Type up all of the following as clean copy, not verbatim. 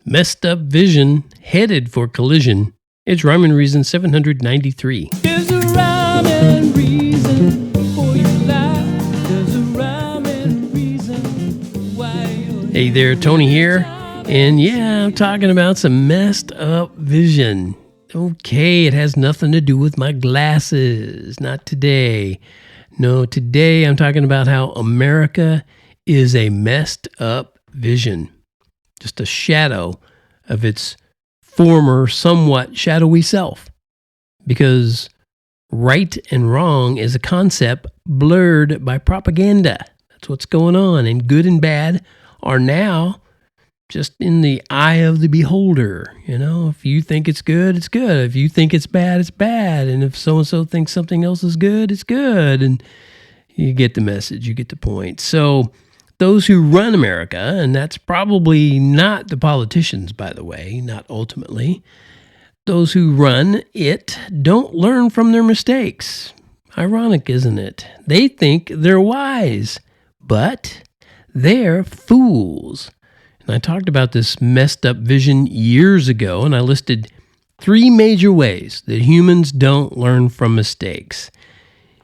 Messed up vision, headed for collision. It's Rhyme and Reason 793. There's a rhyme and reason for your life. There's a rhyme and reason why you're Hey there, Tony here. And yeah, I'm talking about some messed up vision. Okay, it has nothing to do with my glasses. Not today. No, today I'm talking about how America is a messed up vision. Just a shadow of its former, somewhat shadowy self. Because right and wrong is a concept blurred by propaganda. That's what's going on. And good and bad are now just in the eye of the beholder. You know, if you think it's good, it's good. If you think it's bad, it's bad. And if so-and-so thinks something else is good, it's good. And you get the message, you get the point. So those who run America, and that's probably not the politicians, by the way, not ultimately, those who run it don't learn from their mistakes. Ironic, isn't it? They think they're wise, but they're fools. And I talked about this messed up vision years ago, and I listed 3 major ways that humans don't learn from mistakes.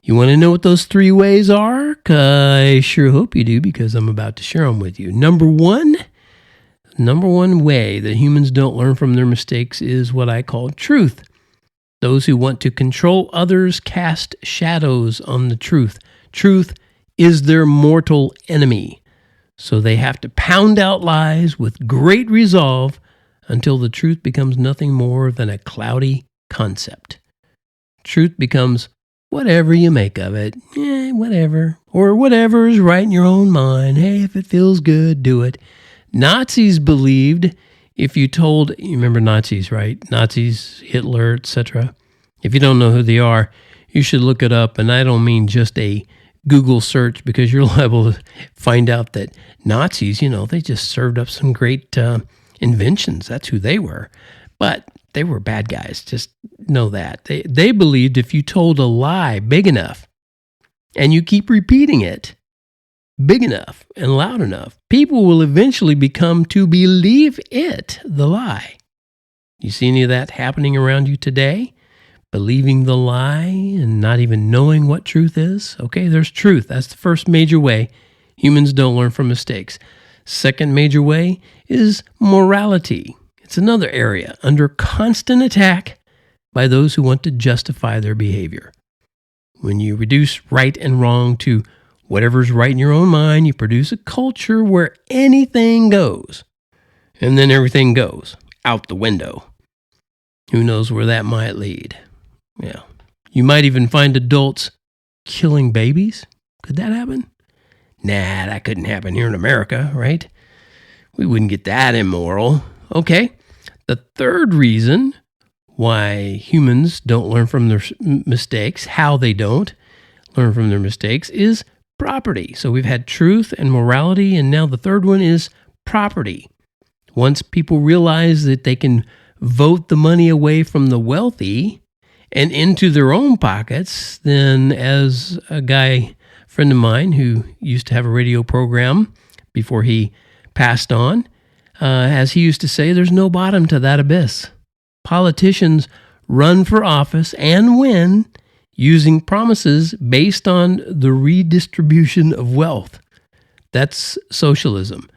You want to know what those 3 ways are? I sure hope you do, because I'm about to share them with you. Number one way that humans don't learn from their mistakes is what I call truth. Those who want to control others cast shadows on the truth. Truth is their mortal enemy. So they have to pound out lies with great resolve until the truth becomes nothing more than a cloudy concept. Truth becomes whatever you make of it. Whatever. Or whatever is right in your own mind. Hey, if it feels good, do it. Nazis believed if you told, you remember Nazis, right? Nazis, Hitler, etc. If you don't know who they are, you should look it up. And I don't mean just a Google search, because you're liable to find out that Nazis, they just served up some great inventions. That's who they were. But they were bad guys. Just know that. They believed if you told a lie big enough and you keep repeating it big enough and loud enough, people will eventually become to believe it, the lie. You see any of that happening around you today? Believing the lie and not even knowing what truth is? Okay, there's truth. That's the first major way humans don't learn from mistakes. Second major way is morality. It's another area under constant attack by those who want to justify their behavior. When you reduce right and wrong to whatever's right in your own mind, you produce a culture where anything goes. And then everything goes out the window. Who knows where that might lead? Yeah. You might even find adults killing babies. Could that happen? Nah, that couldn't happen here in America, right? We wouldn't get that immoral. Okay. The third reason why humans don't learn from their mistakes, how they don't learn from their mistakes, is property. So we've had truth and morality, and now the third one is property. Once people realize that they can vote the money away from the wealthy and into their own pockets, then as friend of mine who used to have a radio program before he passed on, as he used to say, there's no bottom to that abyss. Politicians run for office and win using promises based on the redistribution of wealth. That's socialism.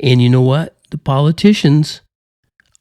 And you know what? The politicians,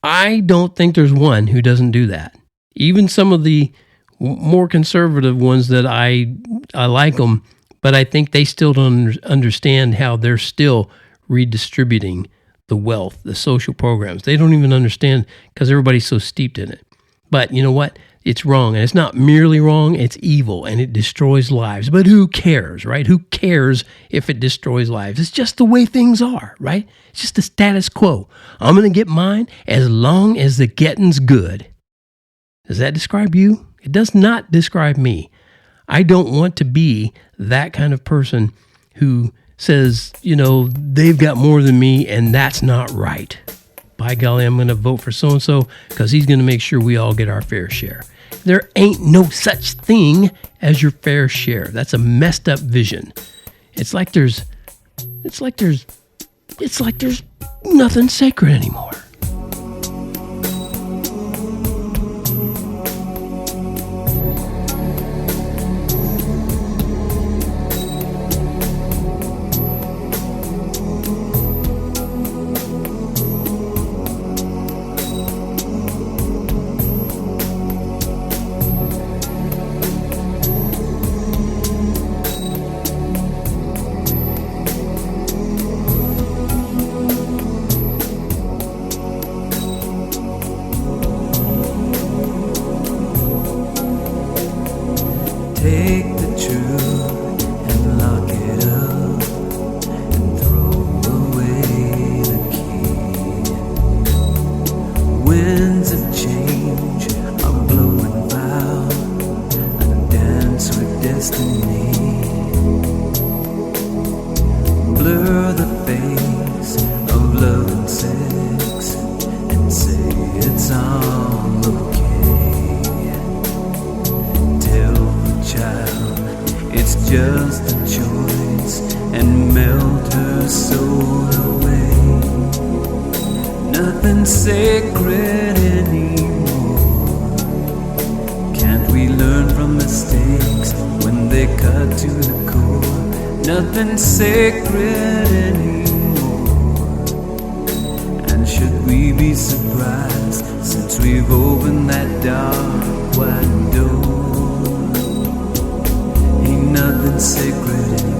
I don't think there's one who doesn't do that. Even some of the more conservative ones that I like them, but I think they still don't understand how they're still redistributing the wealth, the social programs. They don't even understand because everybody's so steeped in it. But you know what? It's wrong. And it's not merely wrong, it's evil, and it destroys lives. But who cares, right? Who cares if it destroys lives? It's just the way things are, right? It's just the status quo. I'm going to get mine as long as the getting's good. Does that describe you? It does not describe me. I don't want to be that kind of person who says, they've got more than me, and that's not right. By golly, I'm going to vote for so-and-so because he's going to make sure we all get our fair share. There ain't no such thing as your fair share. That's a messed up vision. It's like there's nothing sacred anymore. of change, a glowing vow, a dance with destiny. Blur the face of love and sex and say it's all okay. Tell the child it's just a choice and melt her soul away. Nothing's sacred anymore. Can't we learn from mistakes when they cut to the core? Nothing's sacred anymore. And should we be surprised since we've opened that dark wide door? Ain't nothing sacred anymore.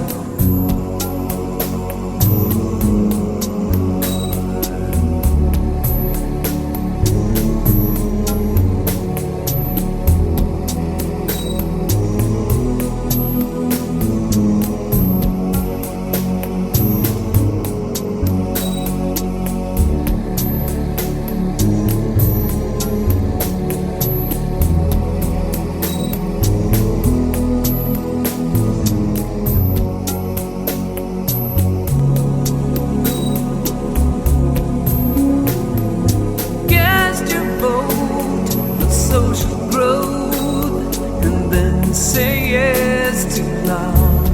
Social growth, and then say yes to love.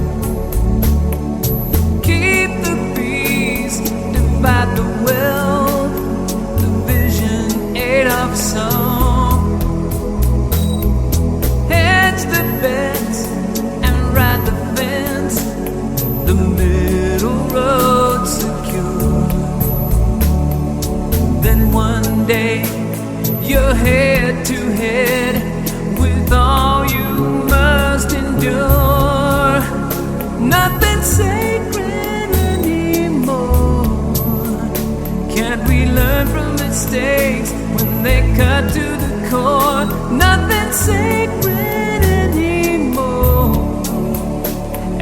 Keep the peace, divide the wealth, the vision aid of song. Hedge the bets and ride the fence, the middle road secure. Then one day you're head to head with all you must endure. Nothing's sacred anymore. Can't we learn from mistakes when they cut to the core? Nothing's sacred anymore.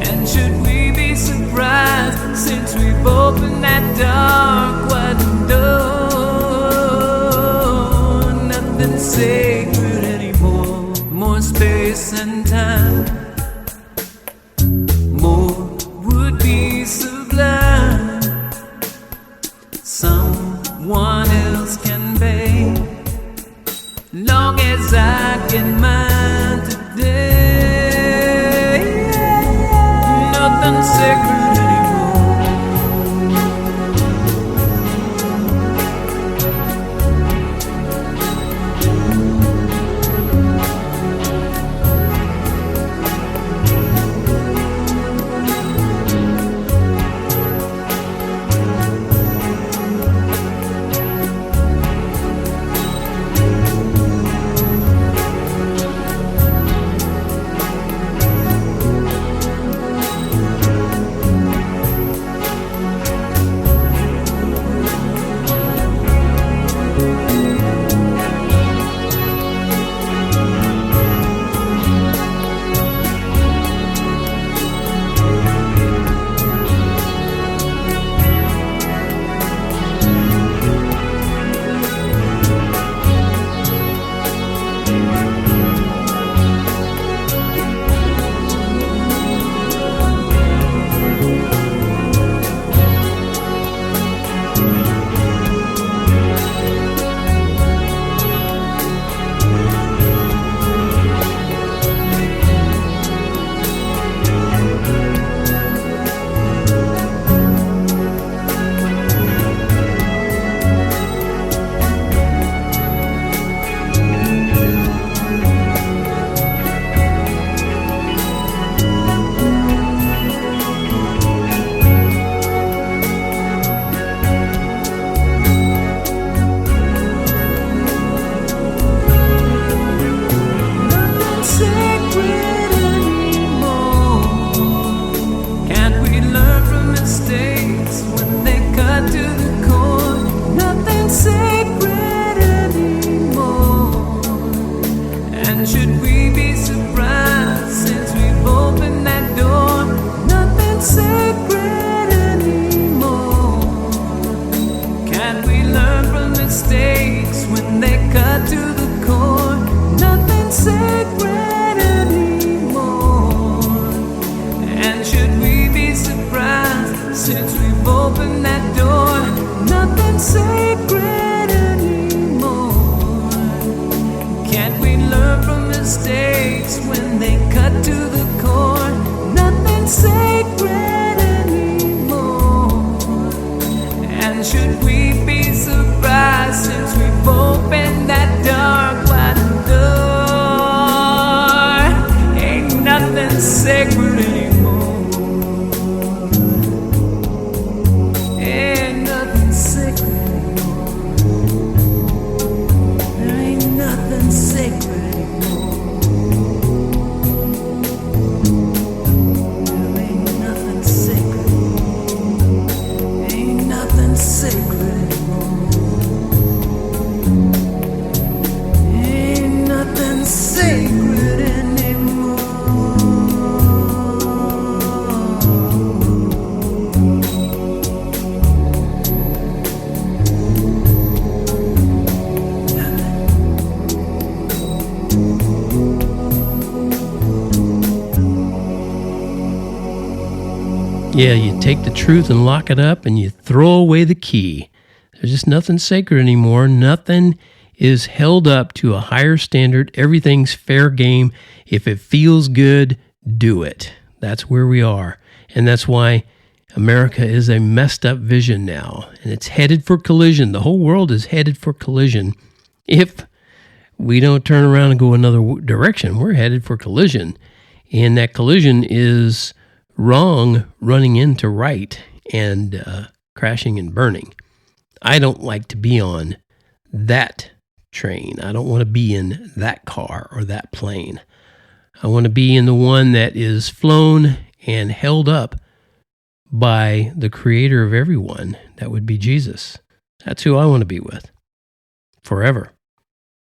And should we be surprised since we've opened that dark wide door? Sacred anymore. More space and time, more would be sublime. Someone else can pay, long as I get mine today. Nothing sacred anymore. Yeah, you take the truth and lock it up and you throw away the key. There's just nothing sacred anymore. Nothing is held up to a higher standard. Everything's fair game. If it feels good, do it. That's where we are. And that's why America is a messed up vision now. And it's headed for collision. The whole world is headed for collision. If we don't turn around and go another direction, we're headed for collision. And that collision is wrong running into right and crashing and burning. I don't like to be on that train. I don't want to be in that car or that plane. I want to be in the one that is flown and held up by the creator of everyone. That would be Jesus. That's who I want to be with forever.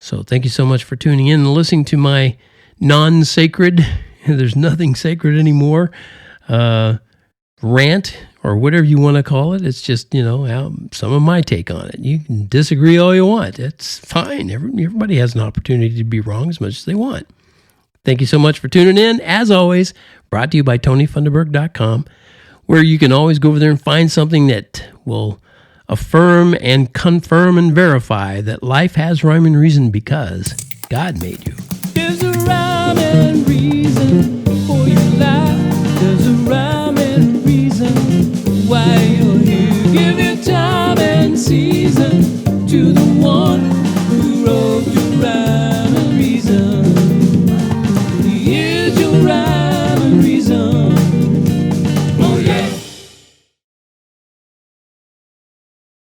So thank you so much for tuning in and listening to my non-sacred, there's nothing sacred anymore, rant or whatever you want to call it. It's just, some of my take on it. You can disagree all you want. It's fine. Everybody has an opportunity to be wrong as much as they want. Thank you so much for tuning in. As always, brought to you by TonyFunderburk.com, where you can always go over there and find something that will affirm and confirm and verify that life has rhyme and reason because God made you. There's a rhyme and reason for your life. There's a rhyme and reason why you're here. Give your time and season